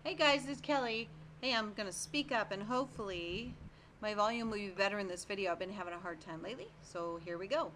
Hey guys, this is Kelly. Hey, I'm gonna speak up and hopefully my volume will be better in this video. I've been having a hard time lately, so here we go.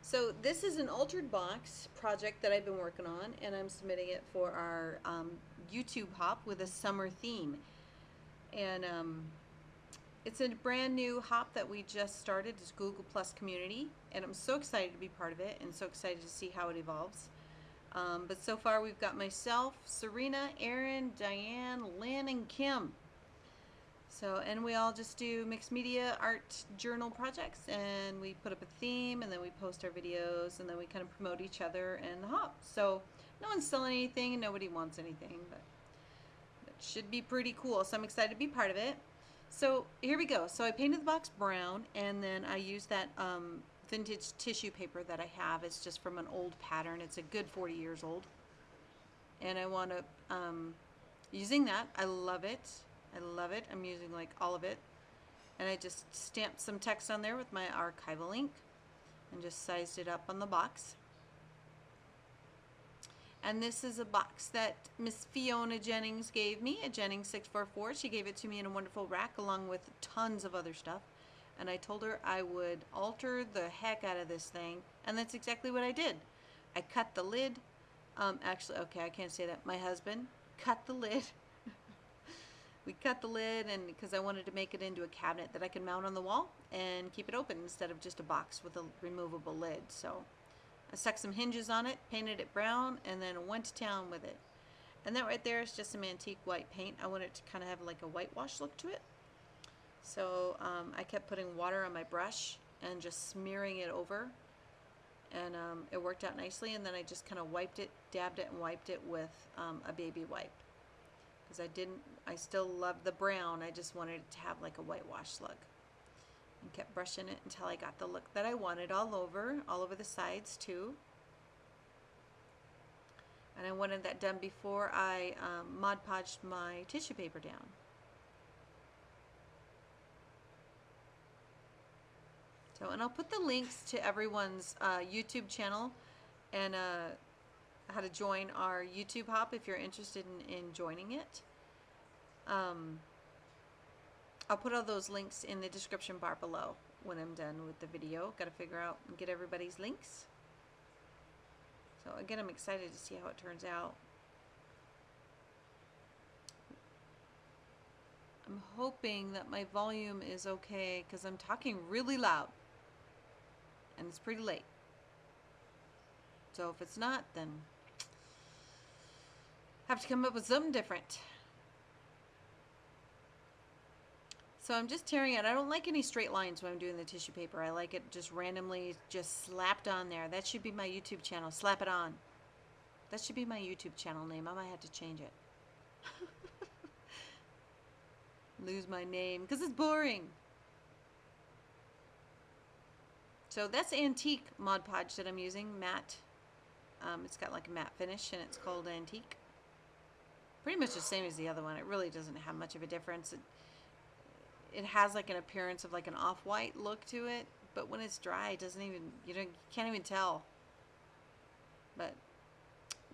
So this is an altered box project that I've been working on, and I'm submitting it for our YouTube hop with a summer theme. And it's a brand new hop that we just started. It's Google Plus community, and I'm so excited to be part of it and so excited to see how it evolves. But so far we've got myself, Serena, Erin, Diane, Lynn, and Kim. So, and we all just do mixed media art journal projects, and we put up a theme, and then we post our videos, and then we kind of promote each other and the hop. So no one's selling anything, and nobody wants anything, but it should be pretty cool. So I'm excited to be part of it. So here we go. So I painted the box brown, and then I used that vintage tissue paper that I have. It's just from an old pattern. It's a good 40 years old. And I want to, using that, I love it. I love it. I'm using like all of it. And I just stamped some text on there with my archival ink and just sized it up on the box. And this is a box that Miss Fiona Jennings gave me, a Jennings 644. She gave it to me in a wonderful rack along with tons of other stuff. And I told her I would alter the heck out of this thing, and that's exactly what I did. I cut the lid. Actually, okay, I can't say that. My husband cut the lid. We cut the lid, and because I wanted to make it into a cabinet that I can mount on the wall and keep it open instead of just a box with a removable lid. So I stuck some hinges on it, painted it brown, and then went to town with it. And that right there is just some antique white paint. I wanted to kind of have like a whitewash look to it. So I kept putting water on my brush and just smearing it over, and it worked out nicely. And then I just kind of wiped it, dabbed it, and wiped it with a baby wipe, because I still loved the brown. I just wanted it to have like a whitewash look, and kept brushing it until I got the look that I wanted all over the sides too. And I wanted that done before I Mod Podged my tissue paper down. So, and I'll put the links to everyone's YouTube channel and how to join our YouTube hop if you're interested in joining it. I'll put all those links in the description bar below when I'm done with the video. Got to figure out and get everybody's links. So again, I'm excited to see how it turns out. I'm hoping that my volume is okay because I'm talking really loud and it's pretty late. So if it's not, then have to come up with something different. So I'm just tearing it. I don't like any straight lines when I'm doing the tissue paper. I like it just randomly just slapped on there. That should be my YouTube channel. Slap it on. That should be my YouTube channel name. I might have to change it. Lose my name because it's boring. So that's antique Mod Podge that I'm using, matte. It's got like a matte finish and it's called Antique. Pretty much the same as the other one. It really doesn't have much of a difference. It has like an appearance of like an off-white look to it, but when it's dry, it doesn't even, you can't even tell. But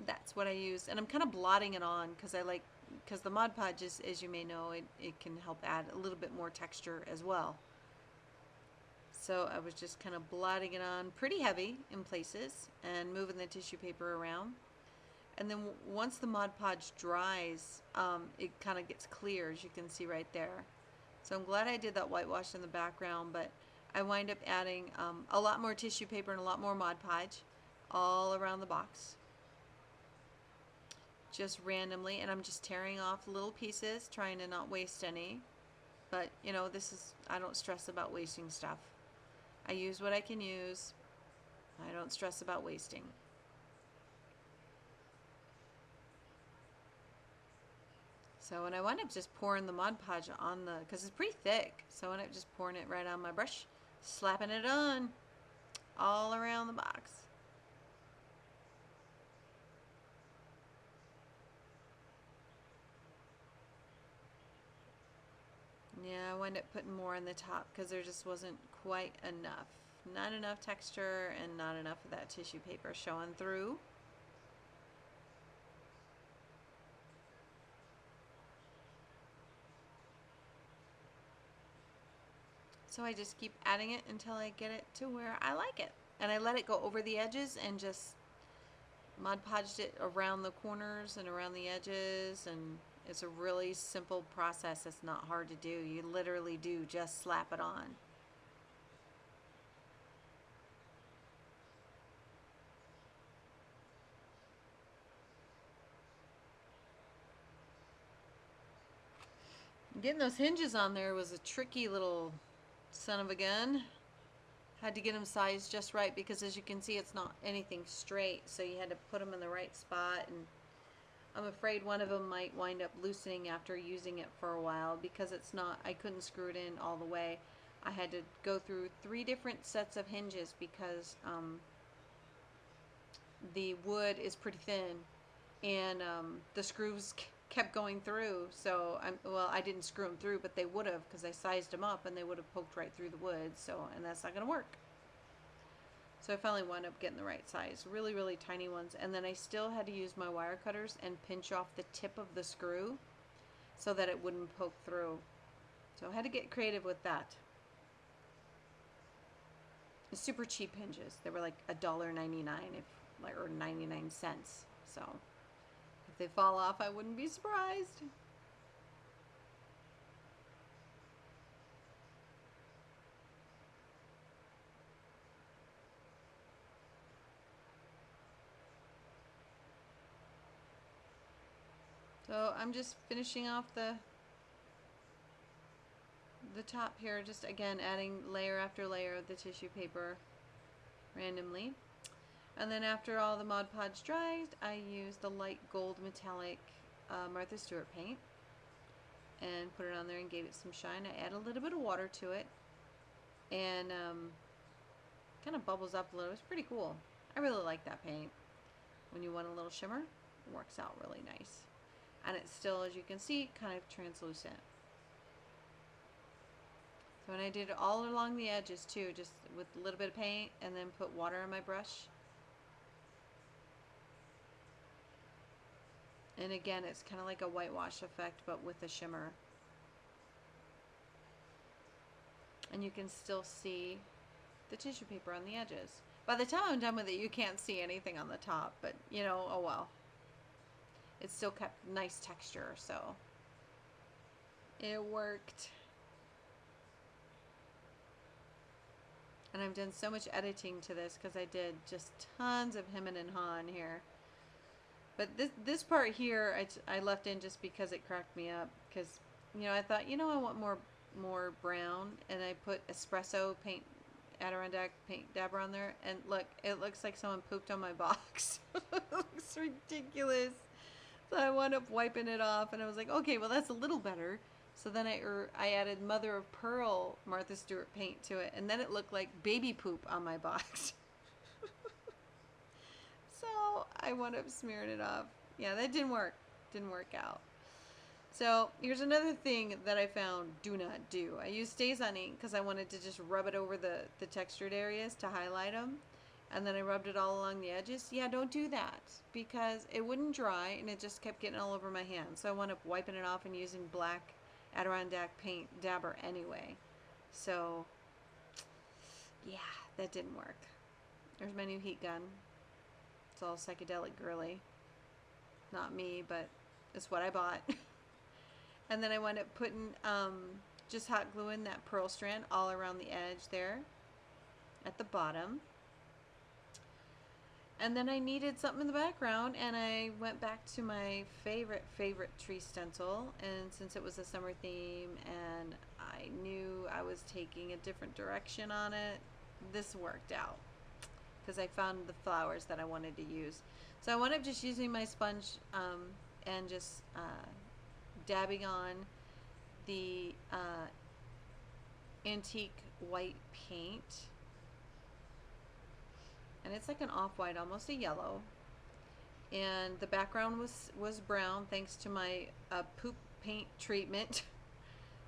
that's what I use, and I'm kind of blotting it on because because the Mod Podge is, as you may know, it can help add a little bit more texture as well. So I was just kind of blotting it on pretty heavy in places and moving the tissue paper around. And then once the Mod Podge dries, it kind of gets clear, as you can see right there. So I'm glad I did that whitewash in the background, but I wind up adding a lot more tissue paper and a lot more Mod Podge all around the box. Just randomly, and I'm just tearing off little pieces, trying to not waste any. But, you know, I don't stress about wasting stuff. I use what I can use. I don't stress about wasting. So, and I wind up just pouring the Mod Podge on because it's pretty thick. So I wind up just pouring it right on my brush, slapping it on all around the box. Yeah, I wind up putting more on the top because there just wasn't quite enough. Not enough texture and not enough of that tissue paper showing through. So I just keep adding it until I get it to where I like it. And I let it go over the edges and just Mod Podged it around the corners and around the edges, and it's a really simple process. It's not hard to do. You literally do just slap it on. Getting those hinges on there was a tricky little son of a gun. Had to get them sized just right because, as you can see, it's not anything straight, so you had to put them in the right spot, and I'm afraid one of them might wind up loosening after using it for a while because it's not, I couldn't screw it in all the way. I had to go through 3 different sets of hinges because the wood is pretty thin, and the screws kept going through. So well, I didn't screw them through, but they would have, because I sized them up and they would have poked right through the wood. So, and that's not going to work. So I finally wound up getting the right size, really, really tiny ones. And then I still had to use my wire cutters and pinch off the tip of the screw so that it wouldn't poke through. So I had to get creative with that. Super cheap hinges. They were like $1.99 or 99 cents. So if they fall off, I wouldn't be surprised. So I'm just finishing off the top here, just again adding layer after layer of the tissue paper randomly. And then after all the Mod Podge dried, I used the light gold metallic Martha Stewart paint and put it on there and gave it some shine. I add a little bit of water to it, and kind of bubbles up a little. It's pretty cool. I really like that paint. When you want a little shimmer, it works out really nice. And it's still, as you can see, kind of translucent. So when I did it all along the edges too, just with a little bit of paint, and then put water on my brush. And again, it's kind of like a whitewash effect, but with a shimmer. And you can still see the tissue paper on the edges. By the time I'm done with it, you can't see anything on the top, but you know, oh well. It still kept nice texture, so it worked. And I've done so much editing to this because I did just tons of hemming and hawing here. But this part here, I left in just because it cracked me up. Because, you know, I thought, you know, I want more brown. And I put espresso paint, Adirondack paint dabber on there. And look, it looks like someone pooped on my box. It looks ridiculous. So I wound up wiping it off. And I was like, okay, well, that's a little better. So then I added mother of pearl Martha Stewart paint to it. And then it looked like baby poop on my box. So I wound up smearing it off. Yeah, that didn't work. Didn't work out. So here's another thing that I found do not do. I used StazOn ink because I wanted to just rub it over the textured areas to highlight them. And then I rubbed it all along the edges. Yeah, don't do that because it wouldn't dry and it just kept getting all over my hand. So I wound up wiping it off and using black Adirondack paint dabber anyway. So yeah, that didn't work. There's my new heat gun. It's all psychedelic girly. Not me, but it's what I bought. And then I wound up putting just hot gluing that pearl strand all around the edge there at the bottom. And then I needed something in the background, and I went back to my favorite tree stencil. And since it was a summer theme and I knew I was taking a different direction on it, this worked out because I found the flowers that I wanted to use. So I wound up just using my sponge and just dabbing on the antique white paint. And it's like an off-white, almost a yellow. And the background was brown thanks to my poop paint treatment.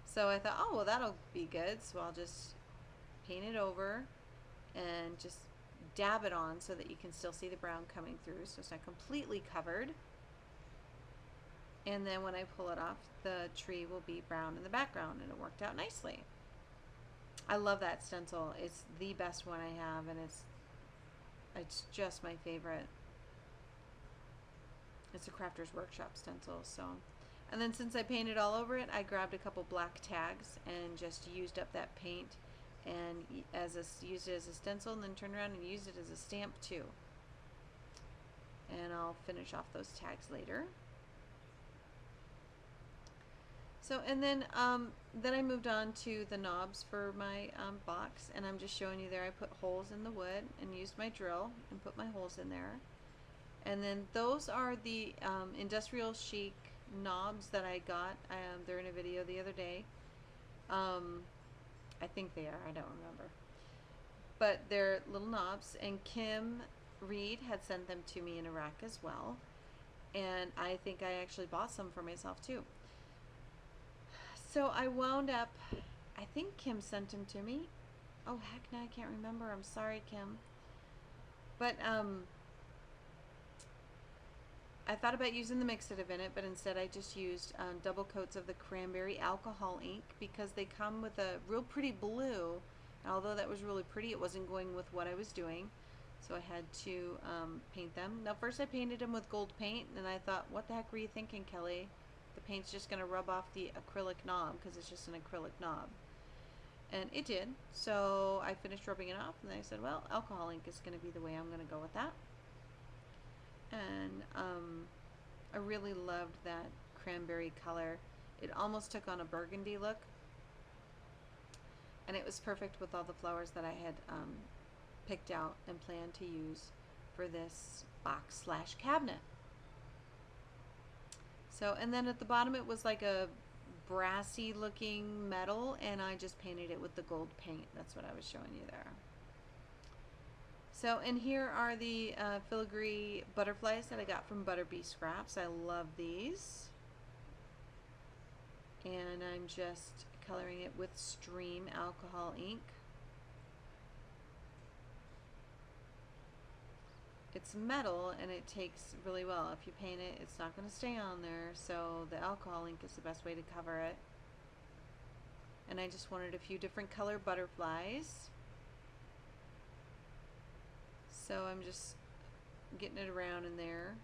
So I thought, oh, well, that'll be good. So I'll just paint it over and just dab it on so that you can still see the brown coming through. So it's not completely covered. And then when I pull it off, the tree will be brown in the background, and it worked out nicely. I love that stencil. It's the best one I have, and it's just my favorite. It's a Crafter's Workshop stencil. So, and then since I painted all over it, I grabbed a couple black tags and just used up that paint and used it as a stencil, and then turned around and used it as a stamp too. And I'll finish off those tags later. So, and then I moved on to the knobs for my box, and I'm just showing you there. I put holes in the wood and used my drill and put my holes in there. And then those are the industrial chic knobs that I got. They're in a video the other day. I think they are. I don't remember. But they're little knobs, and Kim Reed had sent them to me in Iraq as well. And I think I actually bought some for myself too. So I wound up, I think Kim sent them to me. Oh heck, now I can't remember. I'm sorry, Kim. But I thought about using the mixative in it, but instead I just used double coats of the cranberry alcohol ink, because they come with a real pretty blue. And although that was really pretty, it wasn't going with what I was doing. So I had to paint them. Now first I painted them with gold paint, and I thought, what the heck were you thinking, Kelly? The paint's just going to rub off the acrylic knob, because it's just an acrylic knob. And it did. So I finished rubbing it off, and then I said, well, alcohol ink is going to be the way I'm going to go with that. And I really loved that cranberry color. It almost took on a burgundy look, and it was perfect with all the flowers that I had picked out and planned to use for this box / cabinet. So, and then at the bottom it was like a brassy looking metal, and I just painted it with the gold paint. That's what I was showing you there. So, and here are the filigree butterflies that I got from Butterbee Scraps. I love these. And I'm just coloring it with Stream alcohol ink. It's metal, and it takes really well. If you paint it, it's not going to stay on there, so the alcohol ink is the best way to cover it. And I just wanted a few different color butterflies. So I'm just getting it around in there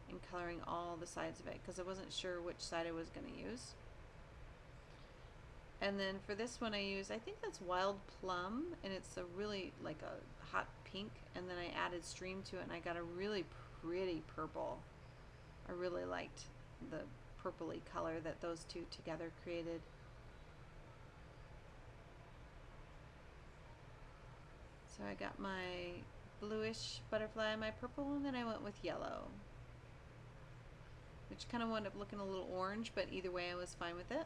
and coloring all the sides of it, because I wasn't sure which side I was going to use. And then for this one I use, I think that's Wild Plum, and it's a really like a hot pink, and then I added Stream to it, and I got a really pretty purple. I really liked the purpley color that those two together created. So I got my bluish butterfly and my purple, and then I went with yellow, which kind of wound up looking a little orange, but either way I was fine with it.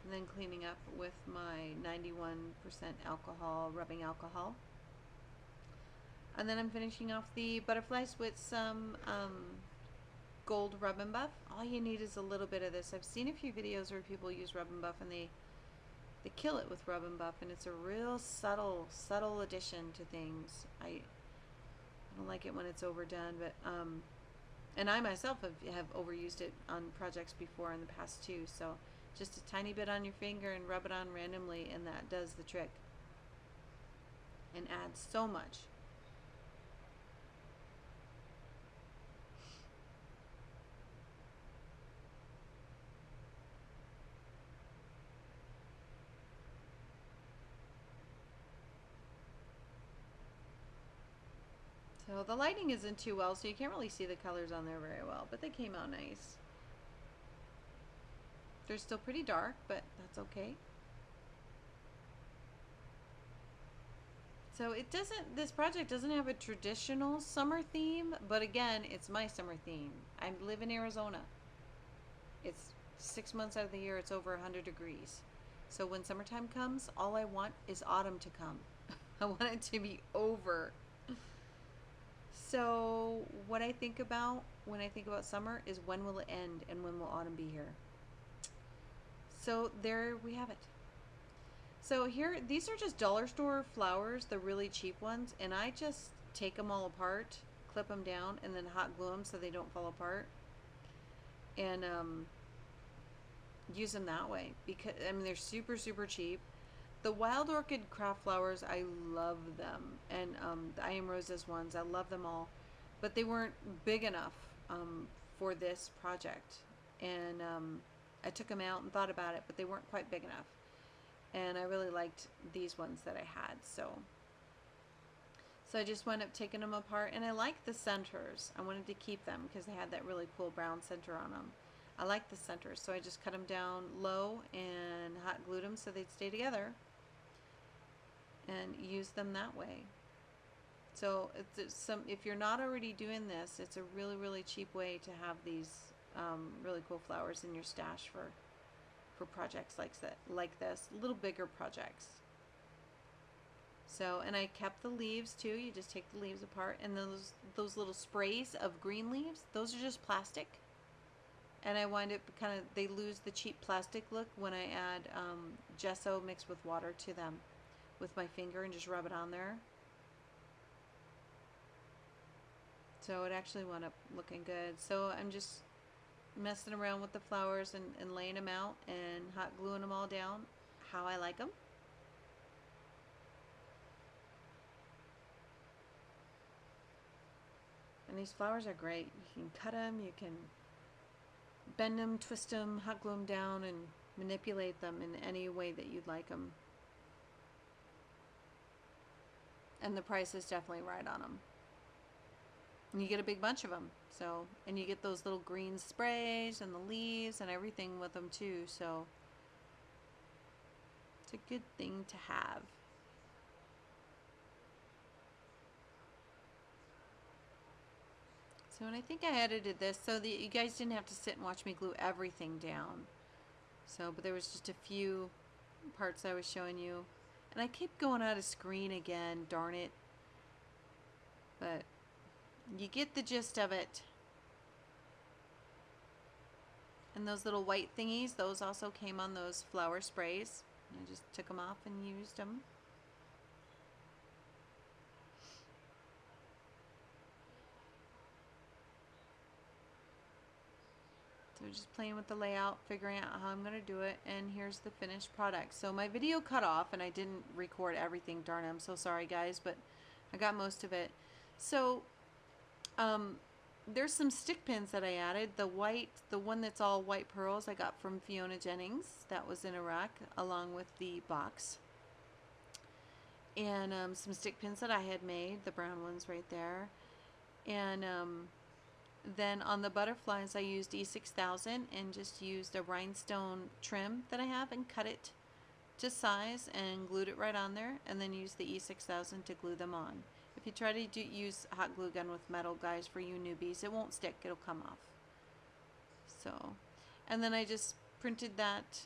And then cleaning up with my 91% alcohol, rubbing alcohol. And then I'm finishing off the butterflies with some gold Rub and Buff. All you need is a little bit of this. I've seen a few videos where people use Rub and Buff, and they kill it with Rub and Buff, and it's a real subtle addition to things. I don't like it when it's overdone, but and I myself have overused it on projects before in the past too. So just a tiny bit on your finger and rub it on randomly, and that does the trick and adds so much. So the lighting isn't too well, so you can't really see the colors on there very well, but they came out nice. They're still pretty dark, but that's okay. So it doesn't, this project doesn't have a traditional summer theme, but again, it's my summer theme. I live in Arizona. It's 6 months out of the year, it's over 100 degrees. So when summertime comes, all I want is autumn to come. I want it to be over. So what I think about when I think about summer is, when will it end and when will autumn be here? So there we have it. So here, these are just dollar store flowers, the really cheap ones, and I just take them all apart, clip them down, and then hot glue them so they don't fall apart. and use them that way, because I mean they're super super cheap. The wild orchid craft flowers, I love them, and the I Am Roses ones, I love them all, but they weren't big enough for this project, and I took them out and thought about it, but they weren't quite big enough, and I really liked these ones that I had, so I just wound up taking them apart, and I like the centers. I wanted to keep them because they had that really cool brown center on them. I like the centers, so I just cut them down low and hot glued them so they'd stay together, and use them that way. So if you're not already doing this, it's a really really cheap way to have these really cool flowers in your stash for projects like this, little bigger projects. So, and I kept the leaves too. You just take the leaves apart, and those little sprays of green leaves, those are just plastic. And I wind up they lose the cheap plastic look when I add gesso mixed with water to them with my finger and just rub it on there. So it actually wound up looking good. So I'm just messing around with the flowers and laying them out and hot gluing them all down how I like them. And these flowers are great. You can cut them, you can bend them, twist them, hot glue them down, and manipulate them in any way that you'd like them. And the price is definitely right on them. And you get a big bunch of them. So, and you get those little green sprays and the leaves and everything with them too. So it's a good thing to have. So, and I think I edited this so that you guys didn't have to sit and watch me glue everything down. So, but there was just a few parts I was showing you. And I keep going out of screen again, darn it. But you get the gist of it. And those little white thingies, those also came on those flower sprays. I just took them off and used them. So just playing with the layout, figuring out how I'm going to do it, and here's the finished product. So my video cut off and I didn't record everything, darn it, I'm so sorry guys, but I got most of it. So there's some stick pins that I added. The one that's all white pearls I got from Fiona Jennings. That was in a rack along with the box. And some stick pins that I had made, the brown ones right there. And then on the butterflies I used E6000 and just used a rhinestone trim that I have and cut it to size and glued it right on there, and then used the E6000 to glue them on. If you try to use hot glue gun with metal, guys, for you newbies, it won't stick, it'll come off. So, and then I just printed that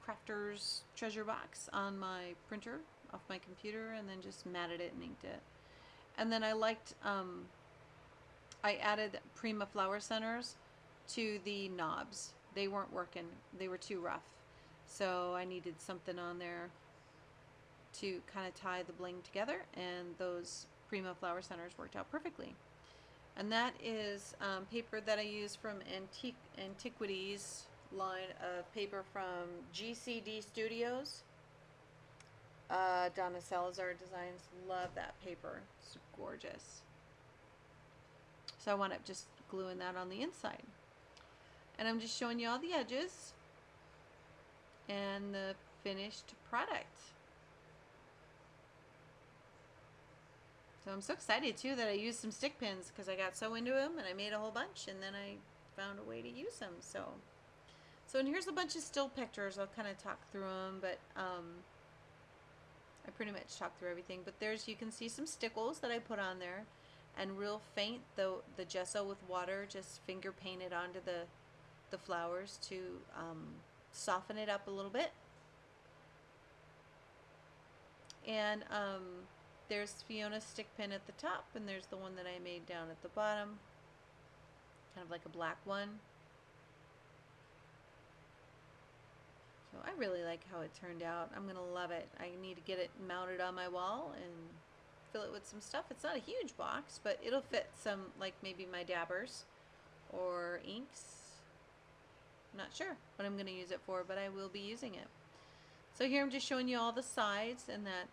Crafter's Treasure Box on my printer off my computer, and then just matted it and inked it. And then I liked I added Prima flower centers to the knobs. They weren't working. They were too rough. So I needed something on there to kind of tie the bling together, and those Prima flower centers worked out perfectly. And that is paper that I use from Antiquities line of paper from GCD Studios. Donna Salazar Designs. Love that paper. It's gorgeous. So I wound up just gluing that on the inside. And I'm just showing you all the edges and the finished product. So I'm so excited too that I used some stick pins because I got so into them and I made a whole bunch, and then I found a way to use them. So and here's a bunch of still pictures. I'll kind of talk through them, but I pretty much talked through everything. But you can see some stickles that I put on there. And real faint, the gesso with water, just finger painted onto the flowers to soften it up a little bit. And there's Fiona's stick pin at the top, and there's the one that I made down at the bottom, kind of like a black one. So I really like how it turned out. I'm gonna love it. I need to get it mounted on my wall and fill it with some stuff. It's not a huge box, but it'll fit some, like maybe my dabbers or inks. I'm not sure what I'm going to use it for, but I will be using it. So here I'm just showing you all the sides and that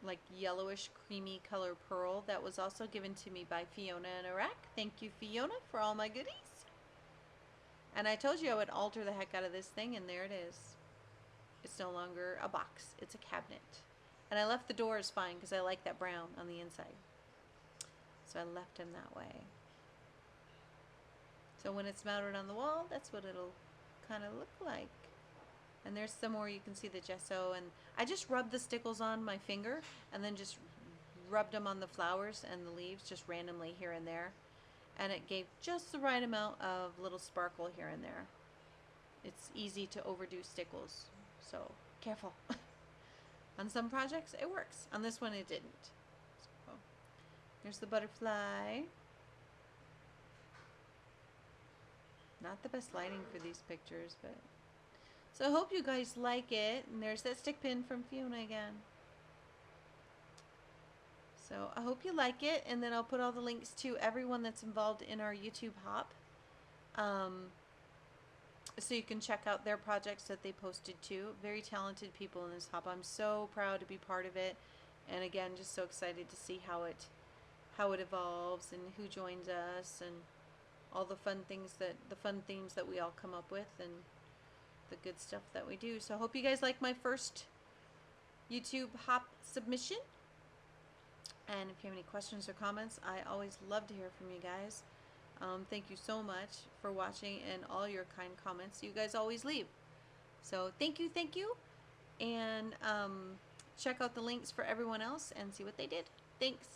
like yellowish creamy color pearl that was also given to me by Fiona in Iraq. Thank you, Fiona, for all my goodies. And I told you I would alter the heck out of this thing, and there it is. It's no longer a box, it's a cabinet. And I left the doors fine because I like that brown on the inside. So I left them that way. So when it's mounted on the wall, that's what it'll kind of look like. And there's some more, you can see the gesso, and I just rubbed the stickles on my finger and then just rubbed them on the flowers and the leaves just randomly here and there. And it gave just the right amount of little sparkle here and there. It's easy to overdo stickles, so careful. On some projects it works, on this one it didn't. So, there's the butterfly. Not the best lighting for these pictures, but so I hope you guys like it. And there's that stick pin from Fiona again. So I hope you like it, and then I'll put all the links to everyone that's involved in our YouTube hop, so you can check out their projects that they posted too. Very talented people in this hop. I'm so proud to be part of it, and again, just so excited to see how it evolves and who joins us and all the fun themes that we all come up with and the good stuff that we do. So I hope you guys like my first YouTube hop submission. And if you have any questions or comments, I always love to hear from you guys. Thank you so much for watching and all your kind comments you guys always leave. So thank you, and check out the links for everyone else and see what they did. Thanks.